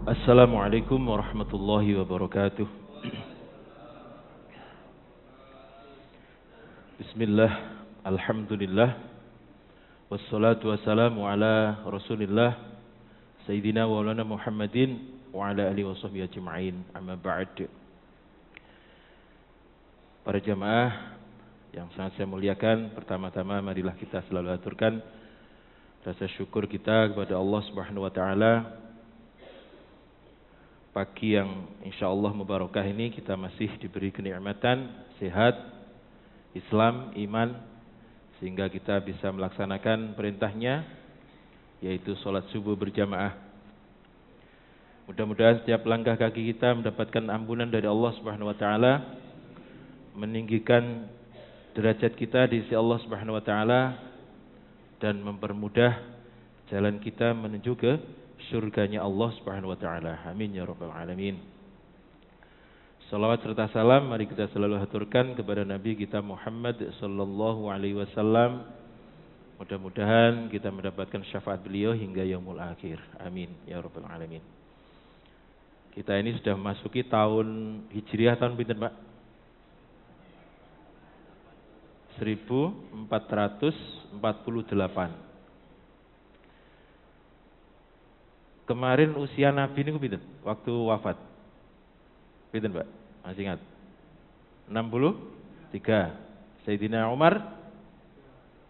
Assalamualaikum warahmatullahi wabarakatuh. Bismillah, alhamdulillah, wassalatu wassalamu ala rasulillah Sayyidina wa maulana Muhammadin wa ala alihi wa sahbihi ajma'in, amma ba'd. Para jamaah yang sangat saya muliakan, pertama-tama marilah kita selalu aturkan rasa syukur kita kepada Allah Subhanahu wa taala. Pagi yang insyaallah mubarakah ini kita masih diberi kenikmatan, sehat, Islam, iman, sehingga kita bisa melaksanakan perintahnya, yaitu sholat subuh berjamaah. Mudah-mudahan setiap langkah kaki kita mendapatkan ampunan dari Allah Subhanahu wa taala, meninggikan derajat kita di sisi Allah Subhanahu wa taala, dan mempermudah jalan kita menuju ke surganya Allah Subhanahu wa taala. Amin ya rabbal alamin. Salawat serta salam mari kita selalu haturkan kepada Nabi kita Muhammad sallallahu alaihi wasallam. Mudah-mudahan kita mendapatkan syafaat beliau hingga yaumul akhir. Amin ya rabbal alamin. Kita ini sudah memasuki tahun Hijriah, tahun pinten, Pak? 1448. Kemarin usia Nabi ini pinten? Waktu wafat. Pinten, Pak? Masih ingat? 63. Sayyidina Umar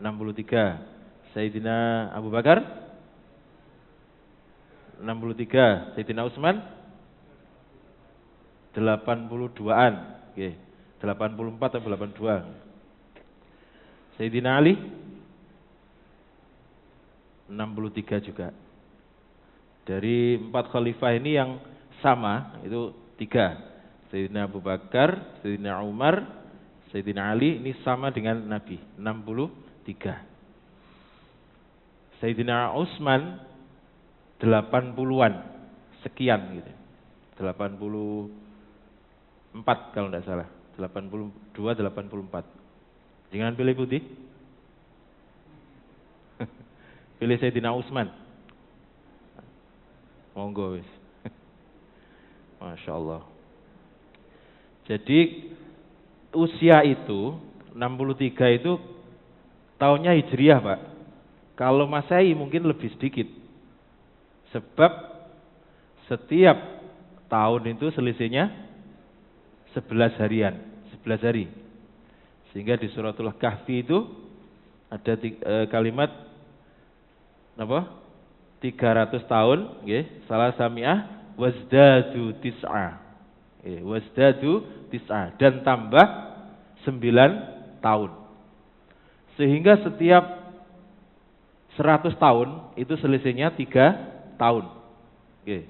63. Sayyidina Abu Bakar 63. Sayyidina Utsman 82-an. Oke. 84 atau 82. Sayyidina Ali 63 juga. Dari 4 khalifah ini yang sama itu 3. Sayyidina Abu Bakar, Sayyidina Umar, Sayyidina Ali ini sama dengan Nabi, 63. Sayyidina Utsman 80-an sekian gitu. 84 kalau tidak salah. 82, 84. Jangan pilih putih. Pilih Sayyidina Utsman. Monggo wis. Masya Allah. Jadi usia itu 63 itu tahunnya Hijriah, Pak. Kalau Masehi mungkin lebih sedikit. Sebab setiap tahun itu selisihnya 11 harian, 11 hari. Sehingga di suratul Kahfi itu ada kalimat apa? 300 tahun, nggih, salah samiah wasdadu tis'a. Wasdadu tis'a, dan tambah 9 tahun. Sehingga setiap 100 tahun itu selisihnya 3 tahun. Nggih.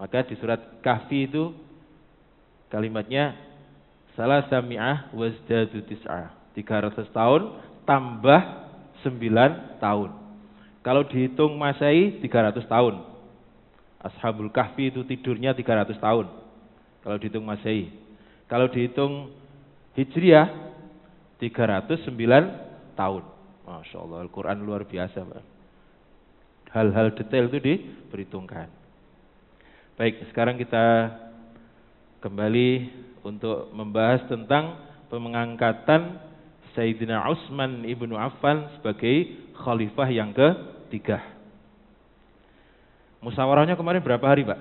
Maka di surat Kahfi itu kalimatnya salah samiah wasdadu tis'a. 300 tahun tambah 9 tahun. Kalau dihitung Masehi 300 tahun. Ashabul Kahfi itu tidurnya 300 tahun. Kalau dihitung Masehi. Kalau dihitung Hijriah 309 tahun. Masya Allah, Al-Quran luar biasa, Pak. Hal-hal detail itu diperhitungkan. Baik, sekarang kita kembali untuk membahas tentang pengangkatan Sayyidina Utsman ibnu Affan sebagai khalifah yang ketiga. Musyawarahnya kemarin berapa hari, Pak?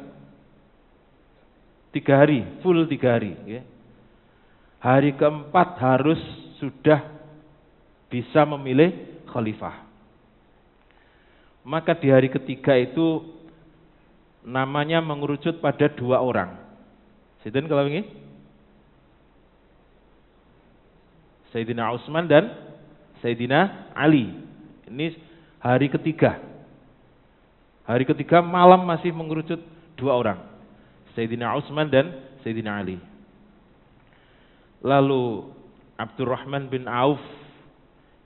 3 hari, full 3 hari. Hari keempat harus sudah bisa memilih khalifah. Maka di hari ketiga itu namanya mengerucut pada 2 orang. Sinten kalau ini? Sayyidina Utsman dan Sayyidina Ali. Ini hari ketiga. Hari ketiga malam masih mengerucut 2 orang. Sayyidina Utsman dan Sayyidina Ali. Lalu Abdurrahman bin Auf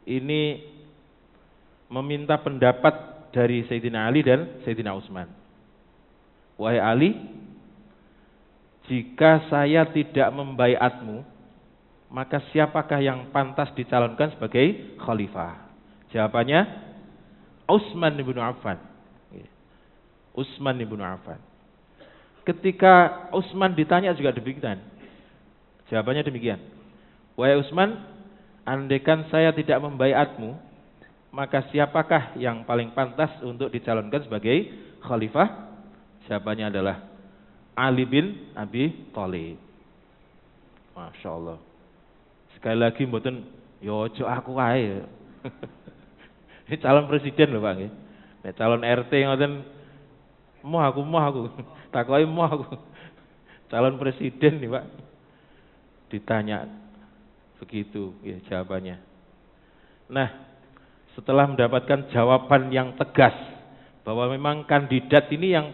ini meminta pendapat dari Sayyidina Ali dan Sayyidina Utsman. Wahai Ali, jika saya tidak membaiatmu, maka siapakah yang pantas dicalonkan sebagai khalifah? Jawabannya Utsman bin Affan. Utsman bin Affan. ketika Utsman ditanya juga demikian. Jawabannya demikian. Wahai Utsman, andaikan saya tidak membaiatmu, maka siapakah yang paling pantas untuk dicalonkan sebagai khalifah? Jawabannya adalah Ali bin Abi Thalib. Masya Allah. Sekali lagi mboten yo ojo aku wae. Ini calon presiden lho Pak nggih. Nek calon RT ngoten mau aku. Takoki mau aku. Calon presiden nih Pak. Ditanya begitu ya jawabannya. Nah, setelah mendapatkan jawaban yang tegas bahwa memang kandidat ini yang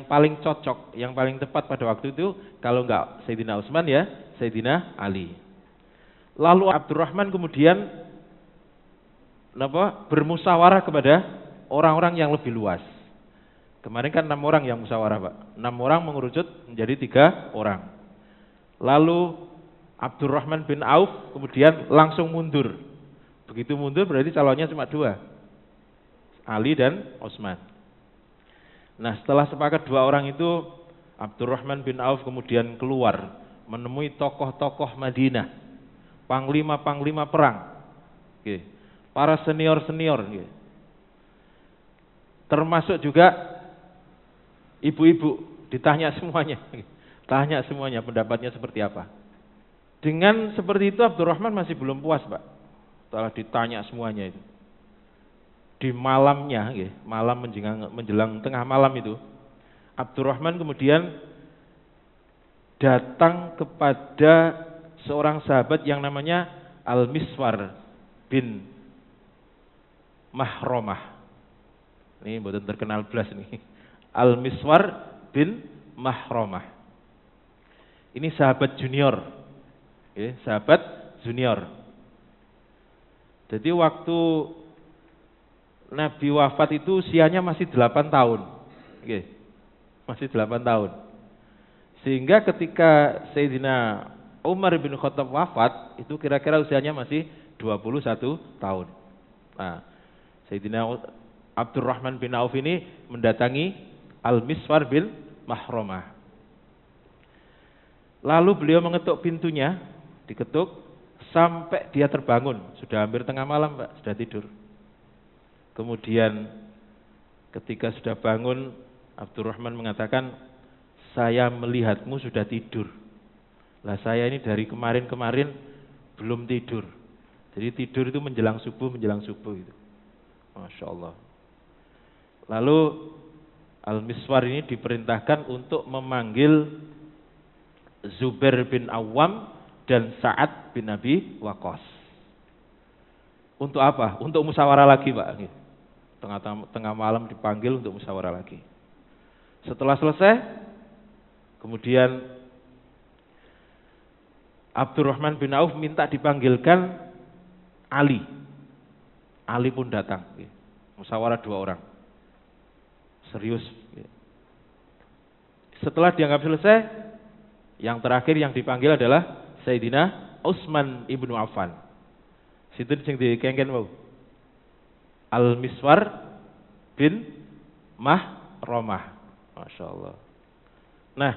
paling cocok, yang paling tepat pada waktu itu kalau enggak Sayyidina Utsman ya Sayyidina Ali. Lalu Abdurrahman kemudian bermusyawarah kepada orang-orang yang lebih luas. Kemarin kan 6 orang yang musyawarah Pak. 6 orang mengerucut menjadi 3 orang. Lalu Abdurrahman bin Auf kemudian langsung mundur. Begitu mundur berarti calonnya cuma 2. Ali dan Utsman. Nah setelah sepakat 2 orang itu, Abdurrahman bin Auf kemudian keluar menemui tokoh-tokoh Madinah, panglima-panglima perang, para senior-senior, termasuk juga ibu-ibu, ditanya semuanya, tanya semuanya pendapatnya seperti apa. Dengan seperti itu Abdurrahman masih belum puas Pak, setelah ditanya semuanya itu. Di malamnya, malam menjelang tengah malam itu, Abdurrahman kemudian datang kepada seorang sahabat yang namanya Al-Miswar bin Mahromah. Ini mboten terkenal belas nih. Al-Miswar bin Mahromah. Ini sahabat junior. Sahabat junior. Jadi waktu Nabi wafat itu usianya masih 8 tahun. Masih 8 tahun. Sehingga ketika Sayyidina Umar bin Khattab wafat, itu kira-kira usianya masih 21 tahun. Nah, Sayyidina Abdurrahman bin Auf ini mendatangi Al-Miswar bin Mahromah. Lalu beliau mengetuk pintunya, diketuk, sampai dia terbangun. Sudah hampir tengah malam Pak, sudah tidur. Kemudian ketika sudah bangun, Abdurrahman mengatakan, saya melihatmu sudah tidur. Lah saya ini dari kemarin-kemarin belum tidur. Jadi tidur itu menjelang subuh itu. Masya Allah. Lalu Al-Miswar ini diperintahkan untuk memanggil Zubair bin Awam dan Sa'ad bin Abi Waqqas. Untuk apa? Untuk musyawarah lagi Pak. Tengah malam dipanggil untuk musyawarah lagi. Setelah selesai, kemudian Abdurrahman bin Auf minta dipanggilkan Ali. Ali pun datang. Musyawarah 2 orang. Serius. Setelah dianggap selesai, yang terakhir yang dipanggil adalah Sayyidina Utsman ibnu Affan. Situ sing dikengken wau. Al-Miswar bin Mahromah. Masya Allah. Nah,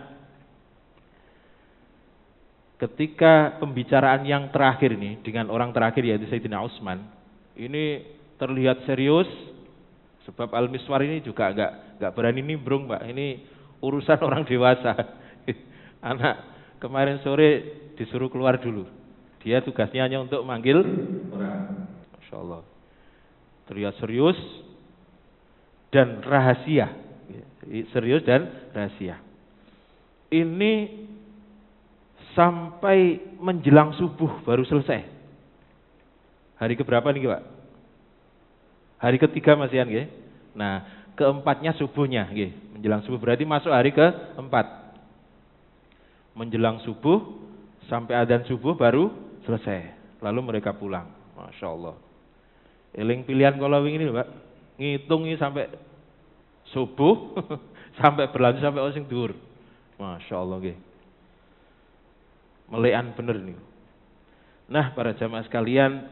ketika pembicaraan yang terakhir ini dengan orang terakhir yaitu Sayyidina Utsman, ini terlihat serius sebab Al-Miswar ini juga enggak berani nimbrung, Pak. Ini urusan orang dewasa. Anak kemarin sore disuruh keluar dulu. Dia tugasnya hanya untuk manggil orang. Masya Allah. Terlihat serius dan rahasia. Serius dan rahasia. Ini sampai menjelang subuh baru selesai. Hari keberapa nih Pak? Hari ketiga masihan nggih. Nah, keempatnya subuhnya nggih. Menjelang subuh berarti masuk hari keempat. Menjelang subuh sampai adzan subuh baru selesai. Lalu mereka pulang. Masya Allah. Eling pilihan kalau ini Pak. Ngitung ini sampai subuh sampai berlanjut sampai osing dhuwur. Masya Allah nggih. Melekan bener nih. Nah, para jamaah sekalian,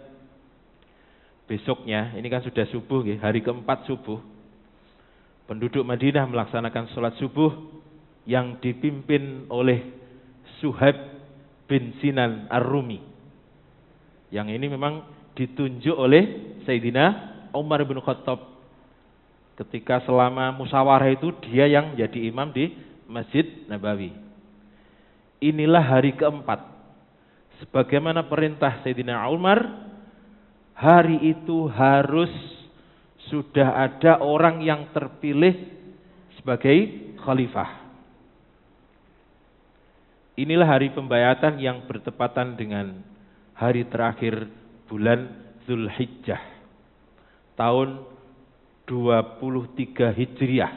besoknya ini kan sudah subuh nggih, hari keempat subuh. Penduduk Madinah melaksanakan sholat subuh yang dipimpin oleh Suhaib bin Sinan Ar-Rumi. Yang ini memang ditunjuk oleh Sayyidina Umar bin Khattab. Ketika selama musyawarah itu dia yang jadi imam di Masjid Nabawi. Inilah hari keempat. Sebagaimana perintah Sayyidina Umar, hari itu harus sudah ada orang yang terpilih sebagai khalifah. Inilah hari pembayatan yang bertepatan dengan hari terakhir bulan Zulhijjah tahun 23 Hijriah.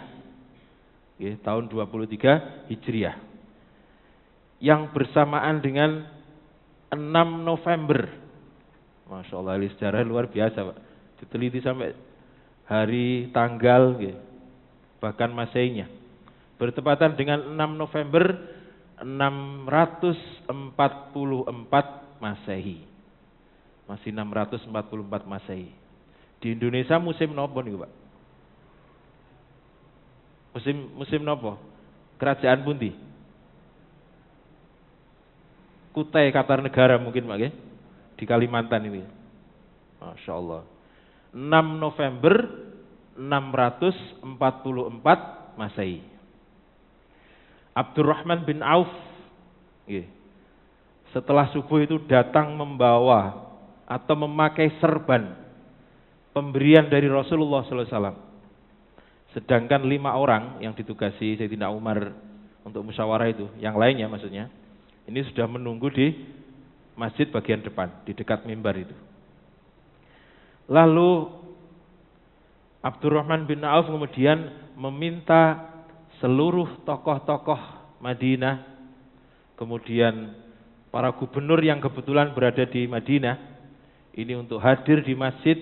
Ya, tahun 23 Hijriah. Yang bersamaan dengan 6 November. Masya Allah, ini sejarah luar biasa, Pak. Diteliti sampai hari, tanggal, ya, bahkan masainya. Bertepatan dengan 6 November 644 Masehi. Masih 644 Masehi. Di Indonesia musim nopo nih, Pak? Musim nopo? Kerajaan pundi? Kutai Kartanegara mungkin, Pak, ya? Di Kalimantan ini. Masya Allah. 6 November 644 Masehi. Abdurrahman bin Auf, setelah subuh itu datang membawa atau memakai serban pemberian dari Rasulullah SAW. Sedangkan 5 orang yang ditugasi Sayyidina Umar untuk musyawarah itu, yang lainnya maksudnya, ini sudah menunggu di masjid bagian depan, di dekat mimbar itu. Lalu Abdurrahman bin Auf kemudian meminta seluruh tokoh-tokoh Madinah, kemudian para gubernur yang kebetulan berada di Madinah, ini untuk hadir di masjid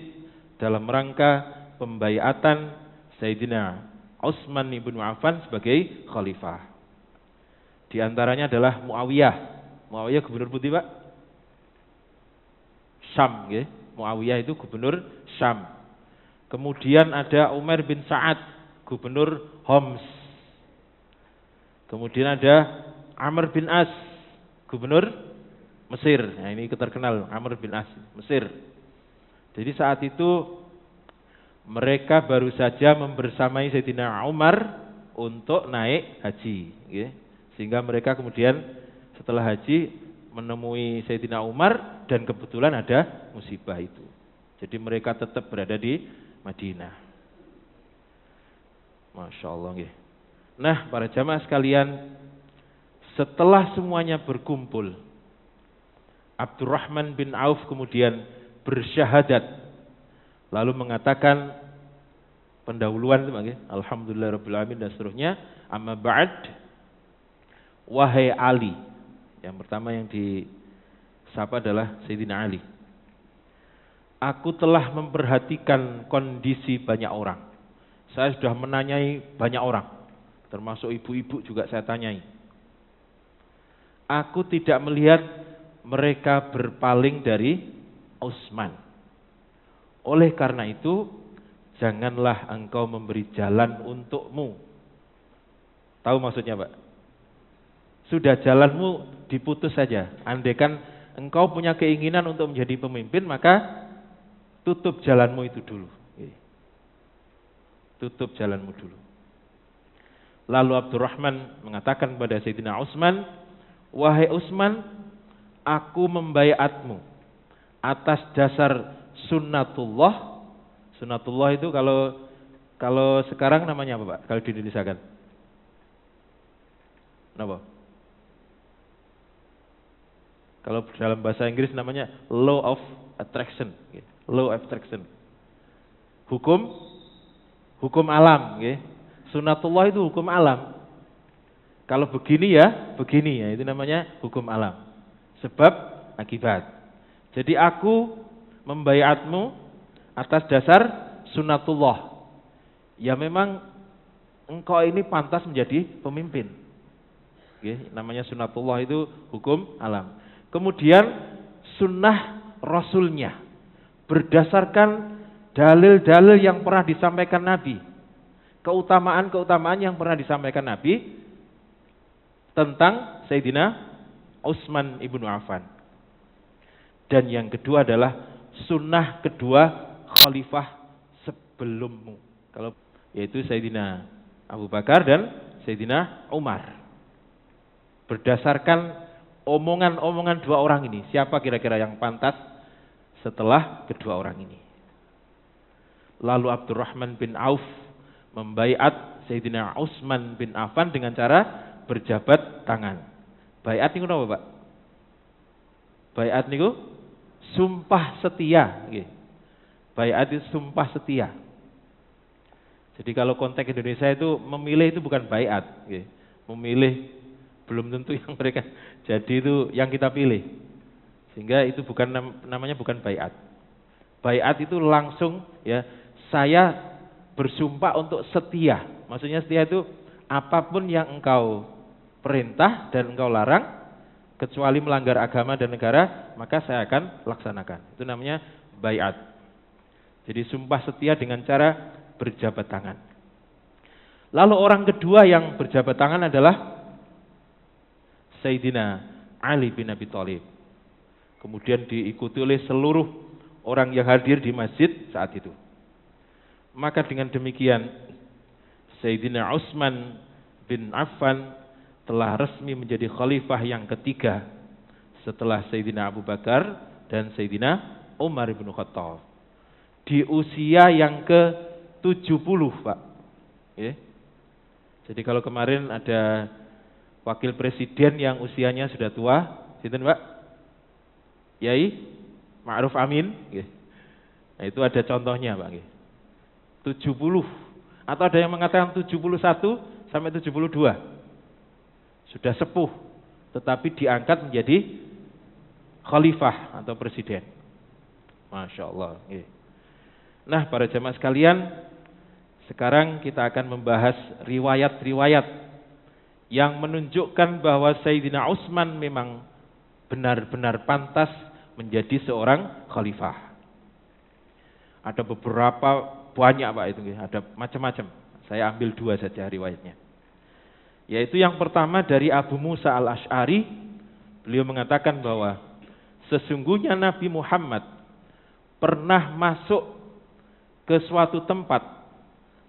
dalam rangka pembaiatan Sayyidina Utsman ibn Affan sebagai khalifah. Di antaranya adalah Muawiyah. Muawiyah gubernur putih, Pak? Syam, ya. Muawiyah itu gubernur Syam. Kemudian ada Umar bin Sa'ad, gubernur Homs. Kemudian ada Amr bin As, gubernur Mesir. Nah, ini terkenal, Amr bin As, Mesir. Jadi saat itu mereka baru saja membersamai Sayyidina Umar untuk naik haji, ya. Sehingga mereka kemudian setelah haji menemui Sayyidina Umar dan kebetulan ada musibah itu. Jadi mereka tetap berada di Madinah. Masya Allah, ya. Nah, para jamaah sekalian, setelah semuanya berkumpul, Abdurrahman bin Auf kemudian bersyahadat, lalu mengatakan pendahuluan itu, alhamdulillahirabbil alamin dan seterusnya. Amma ba'd, wahai Ali. Yang pertama yang disapa adalah Sayyidina Ali. Aku telah memperhatikan kondisi banyak orang. Saya sudah menanyai banyak orang, termasuk ibu-ibu juga saya tanyai. Aku tidak melihat mereka berpaling dari Utsman. Oleh karena itu, janganlah engkau memberi jalan untukmu. Tahu maksudnya, Pak? Sudah jalanmu diputus saja. Andaikan engkau punya keinginan untuk menjadi pemimpin, maka tutup jalanmu itu dulu. Tutup jalanmu dulu. Lalu Abdurrahman mengatakan kepada Sayyidina Utsman, wahai Utsman, aku membaiatmu atas dasar sunnatullah. Sunnatullah itu kalau sekarang namanya apa, Pak? Kalau di Indonesia kan? Kenapa? Kalau dalam bahasa Inggris namanya law of attraction. Law of attraction. Hukum alam. Sunnatullah itu hukum alam. Kalau begini ya, begini ya. Itu namanya hukum alam. Sebab akibat. Jadi aku membaiatmu atas dasar sunnatullah. Ya memang engkau ini pantas menjadi pemimpin. Namanya sunnatullah itu hukum alam. Kemudian sunnah Rasulnya berdasarkan dalil-dalil yang pernah disampaikan Nabi, keutamaan-keutamaan yang pernah disampaikan Nabi, tentang Sayyidina Utsman ibnu Affan. Dan yang kedua adalah sunnah kedua khalifah sebelummu. Kalau yaitu Sayyidina Abu Bakar dan Sayyidina Umar. Berdasarkan omongan-omongan dua orang ini, siapa kira-kira yang pantas setelah kedua orang ini? Lalu Abdurrahman bin Auf membaiat Sayyidina Utsman bin Affan dengan cara berjabat tangan. Baiat niku napa, Pak? Baiat niku sumpah setia, nggih. Baiat itu sumpah setia. Jadi kalau konteks Indonesia itu memilih itu bukan baiat, nggih. Memilih belum tentu yang mereka jadi itu yang kita pilih. Sehingga itu bukan namanya bukan baiat. Baiat itu langsung ya, saya bersumpah untuk setia. Maksudnya setia itu apapun yang engkau perintah dan engkau larang, kecuali melanggar agama dan negara, maka saya akan laksanakan. Itu namanya baiat. Jadi sumpah setia dengan cara berjabat tangan. Lalu orang kedua yang berjabat tangan adalah Sayyidina Ali bin Abi Thalib. Kemudian diikuti oleh seluruh orang yang hadir di masjid saat itu. Maka dengan demikian Sayyidina Utsman bin Affan telah resmi menjadi khalifah yang ketiga setelah Sayyidina Abu Bakar dan Sayyidina Umar bin Khattab. Di usia yang ke-70, Pak. Ya. Jadi kalau kemarin ada wakil presiden yang usianya sudah tua, sinten, Pak? Yai Ma'ruf Amin. Nah, itu ada contohnya, Pak. 70. Atau ada yang mengatakan 71 sampai 72. Sudah sepuh, tetapi diangkat menjadi khalifah atau presiden. Masya Allah. Nah, para jamaah sekalian, sekarang kita akan membahas riwayat-riwayat yang menunjukkan bahwa Sayyidina Utsman memang benar-benar pantas menjadi seorang khalifah. Ada beberapa, banyak Pak itu, ada macam-macam. Saya ambil dua saja riwayatnya. Yaitu yang pertama dari Abu Musa al-Asy'ari, beliau mengatakan bahwa sesungguhnya Nabi Muhammad pernah masuk ke suatu tempat,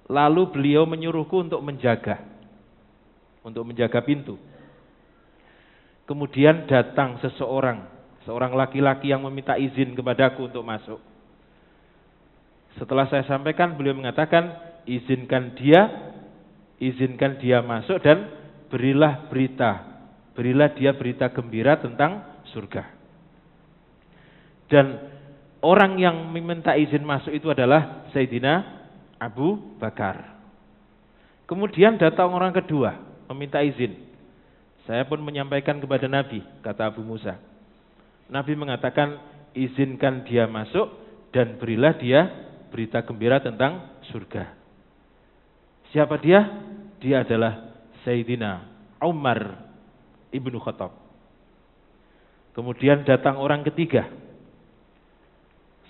lalu beliau menyuruhku untuk menjaga pintu. Kemudian datang seorang laki-laki yang meminta izin kepadaku untuk masuk. Setelah saya sampaikan, beliau mengatakan, izinkan dia masuk dan berilah dia berita gembira tentang surga. Dan orang yang meminta izin masuk itu adalah Sayyidina Abu Bakar. Kemudian datang orang kedua meminta izin. Saya pun menyampaikan kepada Nabi, kata Abu Musa. Nabi mengatakan, izinkan dia masuk dan berilah dia berita gembira tentang surga. Siapa dia? Dia adalah Sayyidina Umar ibnu Khattab. Kemudian datang orang ketiga.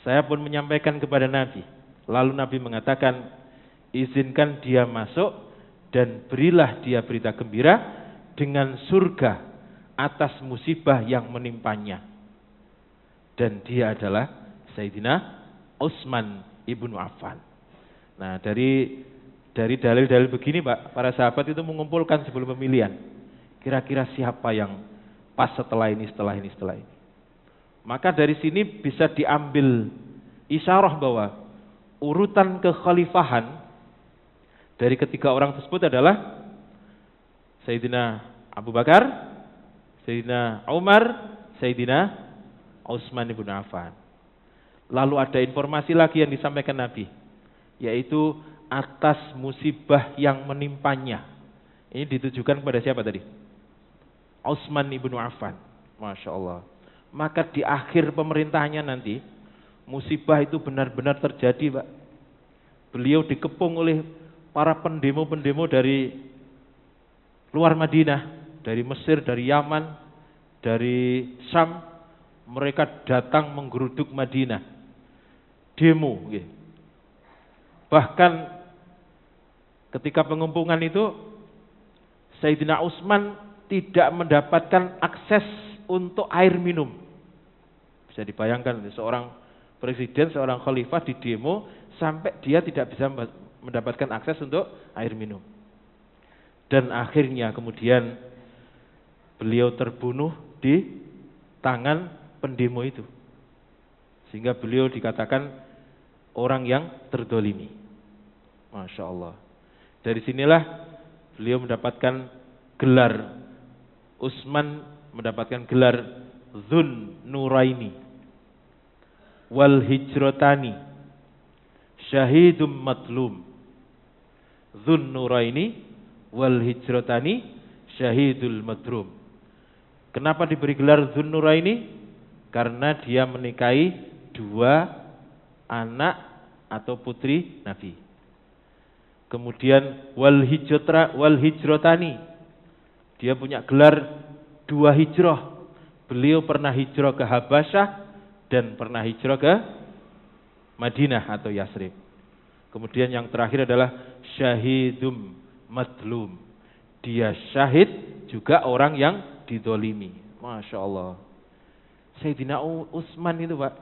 Saya pun menyampaikan kepada Nabi. Lalu Nabi mengatakan, izinkan dia masuk dan berilah dia berita gembira dengan surga atas musibah yang menimpanya. Dan dia adalah Sayyidina Utsman ibnu Affan. Nah, dari dalil-dalil begini, Pak, para sahabat itu mengumpulkan sebelum pemilihan. Kira-kira siapa yang pas setelah ini. Maka dari sini bisa diambil isyarah bahwa urutan kekhalifahan dari ketiga orang tersebut adalah Sayyidina Abu Bakar, Sayyidina Umar, Sayyidina Utsman ibn Affan. Lalu ada informasi lagi yang disampaikan Nabi, yaitu atas musibah yang menimpanya. Ini ditujukan kepada siapa tadi? Utsman ibn Affan. Masya Allah. Maka di akhir pemerintahannya nanti, musibah itu benar-benar terjadi, Pak. Beliau dikepung oleh para pendemo-pendemo dari luar Madinah, dari Mesir, dari Yaman, dari Syam. Mereka datang menggeruduk Madinah, demo. Bahkan ketika pengumpulan itu, Sayyidina Utsman tidak mendapatkan akses untuk air minum. Bisa dibayangkan seorang presiden, seorang khalifah di demo sampai dia tidak bisa mendapatkan akses untuk air minum. Dan akhirnya kemudian beliau terbunuh di tangan pendemo itu. Sehingga beliau dikatakan orang yang terdolimi. Masya Allah. Dari sinilah beliau mendapatkan gelar, Utsman mendapatkan gelar Dzun Nuraini wal Hijrotani Syahidum Matlum. Dzun Nuraini wal Hijrotani Syahidul Madrum. Kenapa diberi gelar Dzun Nuraini? Karena dia menikahi 2 anak atau putri Nabi. Kemudian wal Hijrotani, dia punya gelar 2 hijrah. Beliau pernah hijrah ke Habasyah dan pernah hijrah ke Madinah atau Yasrib. Kemudian yang terakhir adalah Syahidum Madlum. Dia syahid juga orang yang didolimi. Masya Allah. Sayyidina Utsman itu Pak,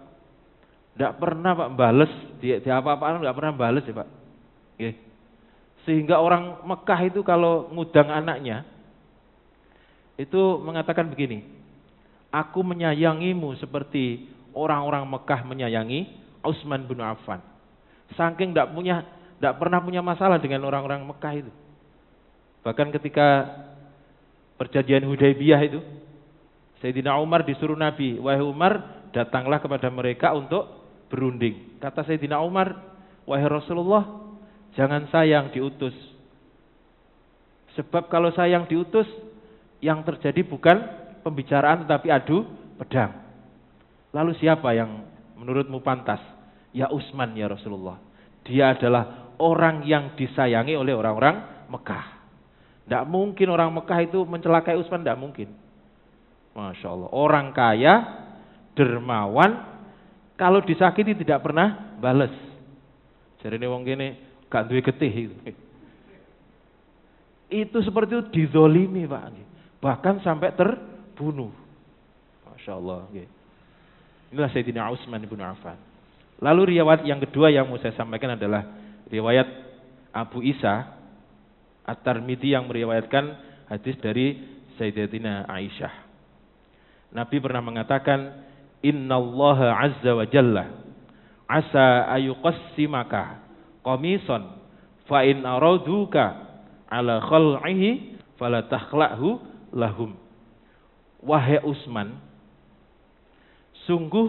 tidak pernah Pak bales, dia apa-apaan tidak pernah bales ya Pak. Sehingga orang Mekah itu kalau ngudang anaknya, itu mengatakan begini, aku menyayangimu seperti orang-orang Mekah menyayangi Utsman bin Affan. Saking tidak pernah punya masalah dengan orang-orang Mekah itu. Bahkan ketika perjanjian Hudaybiyah itu, Sayyidina Umar disuruh Nabi, wahai Umar, datanglah kepada mereka untuk berunding. Kata Sayyidina Umar, wahai Rasulullah, jangan saya yang diutus. Sebab kalau saya yang diutus, yang terjadi bukan pembicaraan tetapi adu pedang. Lalu siapa yang menurutmu pantas? Ya Utsman ya Rasulullah. Dia adalah orang yang disayangi oleh orang-orang Mekah. Tidak mungkin orang Mekah itu mencelakai Utsman, tidak mungkin. Masya Allah. Orang kaya, dermawan, kalau disakiti tidak pernah bales. Jadi ini wong gini gak duwe getih itu. Itu seperti itu dizolimi Pak. Bahkan sampai terbunuh. Masya Allah. Inilah Sayyidina Utsman bin Affan. Lalu riwayat yang kedua yang mau saya sampaikan adalah riwayat Abu Isa At-Tirmidzi yang meriwayatkan hadis dari Sayyidatina Aisyah. Nabi pernah mengatakan, Innallaha azza wa jalla asa ayuqassimaka qamisan fa in araduka ala khal'ihi fala takhla'hu lahum. Wahai Utsman, sungguh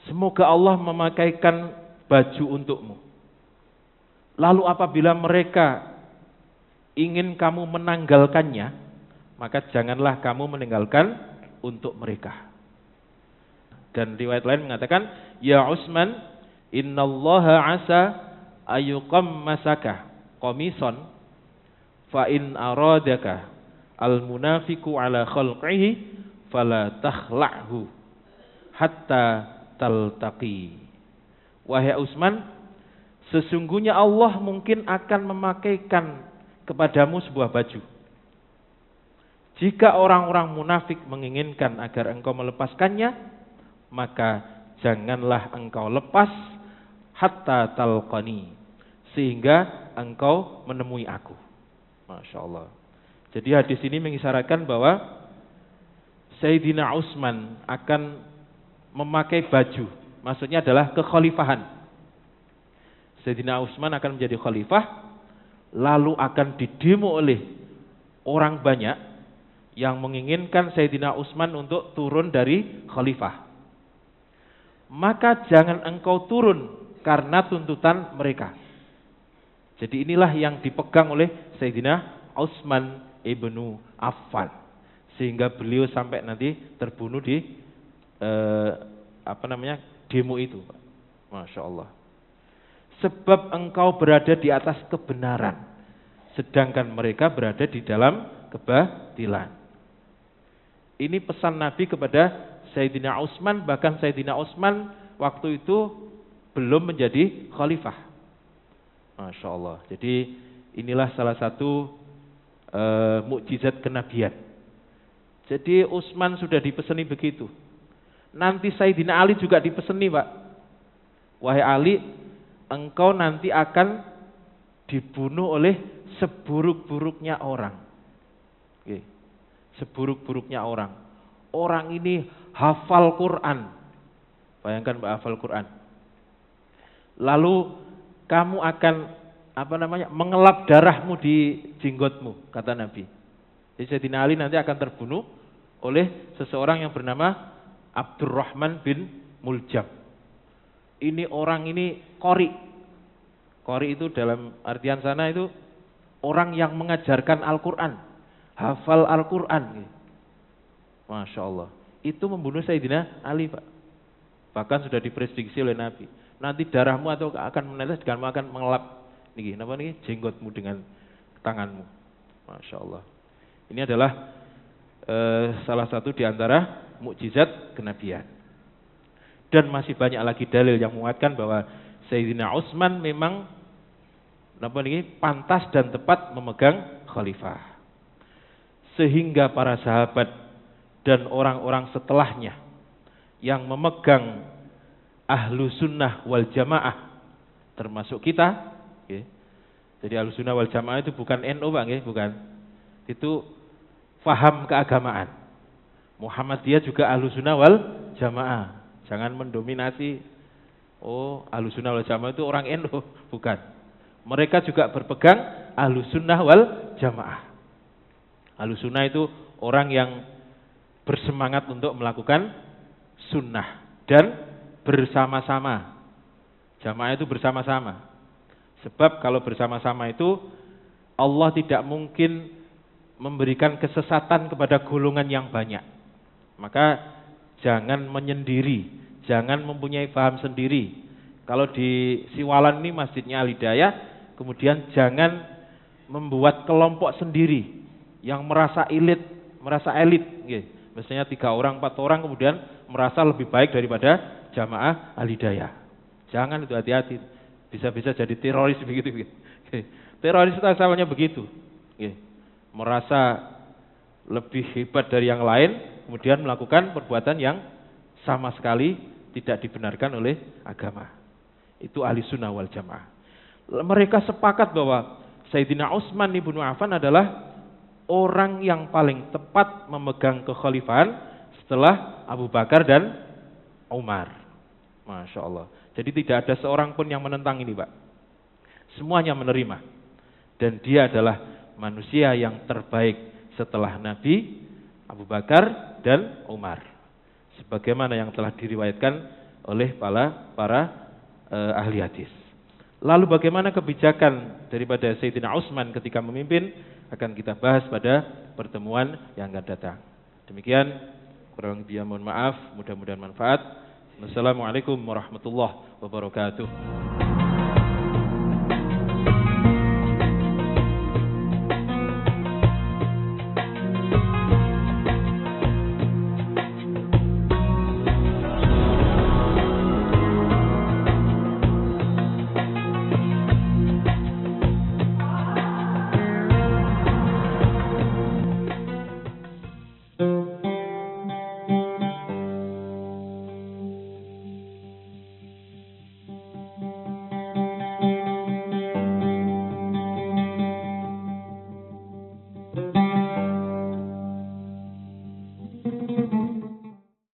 semoga Allah memakaikan baju untukmu. Lalu apabila mereka ingin kamu menanggalkannya, maka janganlah kamu meninggalkan untuk mereka. Dan riwayat lain mengatakan, Ya Utsman, innallaha asa ayuqammasaka qamisan fa in aradaka al munafiqu ala khalqihi fala takhla'hu hatta taltaqi. Wahai Utsman, sesungguhnya Allah mungkin akan memakaikan kepadamu sebuah baju. Jika orang-orang munafik menginginkan agar engkau melepaskannya, maka janganlah engkau lepas hatta talqani, sehingga engkau menemui aku. Masya Allah. Jadi hadis ini mengisyaratkan bahwa Sayyidina Utsman akan memakai baju, maksudnya adalah kekhalifahan. Sayyidina Utsman akan menjadi khalifah, lalu akan didemo oleh orang banyak yang menginginkan Sayyidina Utsman untuk turun dari khalifah. Maka jangan engkau turun karena tuntutan mereka. Jadi inilah yang dipegang oleh Sayyidina Utsman ibnu Affan, sehingga beliau sampai nanti terbunuh di demo itu. Masya Allah. Sebab engkau berada di atas kebenaran, sedangkan mereka berada di dalam kebatilan. Ini pesan Nabi kepada Sayyidina Utsman, bahkan Sayyidina Utsman waktu itu belum menjadi khalifah. Masya Allah. Jadi inilah salah satu mukjizat kenabian. Jadi Utsman sudah dipeseni begitu. Nanti Sayyidina Ali juga dipeseni, Pak. Wahai Ali, engkau nanti akan dibunuh oleh seburuk-buruknya orang. Oke. Seburuk-buruknya orang. Orang ini hafal Quran. Bayangkan Pak, hafal Quran. Lalu kamu akan mengelap darahmu di jenggotmu, kata Nabi. Jadi Sayyidina Ali nanti akan terbunuh oleh seseorang yang bernama Abdurrahman bin Muljam. Ini orang ini qori. Qori itu dalam artian sana itu orang yang mengajarkan Al-Quran, hafal Al-Quran. Masya Allah. Itu membunuh Sayyidina Ali, Pak. Bahkan sudah diprediksi oleh Nabi. Nanti darahmu atau akan menetes, kamu akan mengelap jenggotmu dengan tanganmu. Masya Allah. Ini adalah salah satu di antara mukjizat kenabian. Dan masih banyak lagi dalil yang menguatkan bahwa Sayyidina Utsman memang pantas dan tepat memegang khalifah. Sehingga para sahabat dan orang-orang setelahnya yang memegang ahlu sunnah wal jamaah, termasuk kita, jadi ahlu sunnah wal jamaah itu bukan NU, Bang, bukan. Itu faham keagamaan. Muhammadiyah juga ahlu sunnah wal jamaah. Jangan mendominasi, ahlu sunnah wal jamaah itu orang NU, bukan. Mereka juga berpegang ahlu sunnah wal jamaah. Ahlu sunnah itu orang yang bersemangat untuk melakukan sunnah dan bersama-sama. Jamaah itu bersama-sama. Sebab kalau bersama-sama itu Allah tidak mungkin memberikan kesesatan kepada golongan yang banyak. Maka jangan menyendiri, jangan mempunyai paham sendiri. Kalau di Siwalan ini masjidnya Al-Hidayah, kemudian jangan membuat kelompok sendiri yang merasa elit. Biasanya 3 orang, 4 orang kemudian merasa lebih baik daripada jamaah Al-Hidayah. Jangan, itu hati-hati. Bisa-bisa jadi teroris begitu. Teroris itu asalnya begitu. Merasa lebih hebat dari yang lain, kemudian melakukan perbuatan yang sama sekali tidak dibenarkan oleh agama. Itu ahli sunnah wal jamaah. Mereka sepakat bahwa Sayyidina Utsman ibnu Affan adalah orang yang paling tepat memegang kekhalifahan setelah Abu Bakar dan Umar. Masya Allah. Jadi tidak ada seorang pun yang menentang ini, Pak. Semuanya menerima. Dan dia adalah manusia yang terbaik setelah Nabi, Abu Bakar dan Umar. Sebagaimana yang telah diriwayatkan oleh para ahli hadis. Lalu bagaimana kebijakan daripada Sayyidina Utsman ketika memimpin akan kita bahas pada pertemuan yang akan datang. Demikian, kurang lebih mohon maaf, mudah-mudahan manfaat. Wassalamualaikum warahmatullahi wabarakatuh.